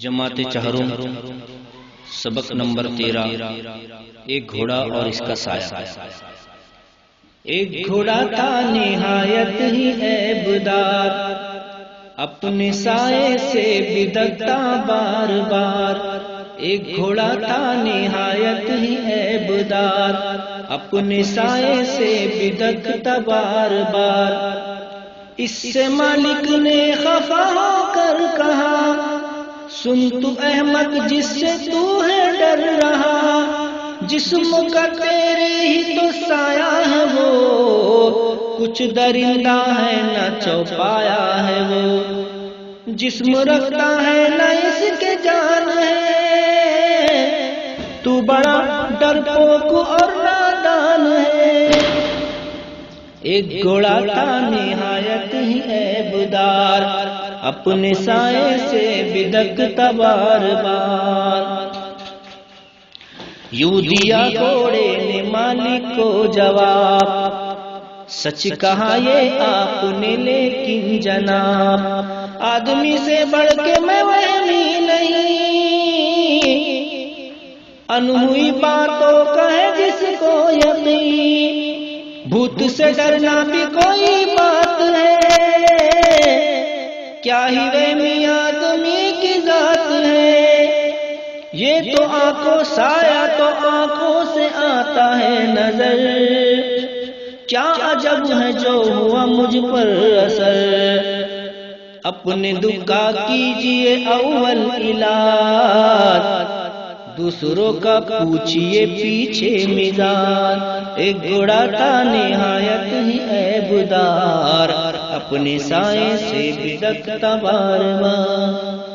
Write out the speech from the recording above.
جماعت چہروں سبق نمبر 13 ایک گھوڑا اور اس کا سایہ۔ ایک گھوڑا تھا نہایت ہی عیبدار، اپنے سائے سے بدکتا بار بار۔ ایک گھوڑا تھا نہایت ہی عیبدار، اپنے سائے سے بدکتا بار بار۔ اس سے مالک نے خفا ہو کر کہا، سن تو احمق جس سے تو ہے ڈر رہا، جسم کا تیرے ہی تو سایہ ہے وہ، کچھ درندہ ہے نہ چوپایا ہے وہ، جسم رکھتا ہے نہ اس کے جان ہے، تو بڑا ڈرپوک اور نادان ہے۔ ایک گھوڑا تھا نہایت ہی عیبدار، اپنے سائے سے بدکتا بار بار۔ یوں دیا گھوڑے نے مالک کو جواب، سچ کہا یہ آپ نے لیکن جناب، آدمی سے بڑھ کے میں وہمی نہیں، انہوئی باتوں کا ہے جس کو یقین، بھوت سے ڈرنا بھی کوئی بات ہے، کیا ہی وہمی آدمی کی ذات ہے، یہ تو آنکھوں سایہ تو آنکھوں سے آتا ہے نظر، کیا عجب ہے جو ہوا مجھ پر اثر، اپنے دکھ کا کیجئے اول علاج، دوسروں کا پوچھئے پیچھے مزاج۔ ایک گھوڑا تھا نہایت ہی عیبدار، اپنے سائے سے بدکتا بار بار۔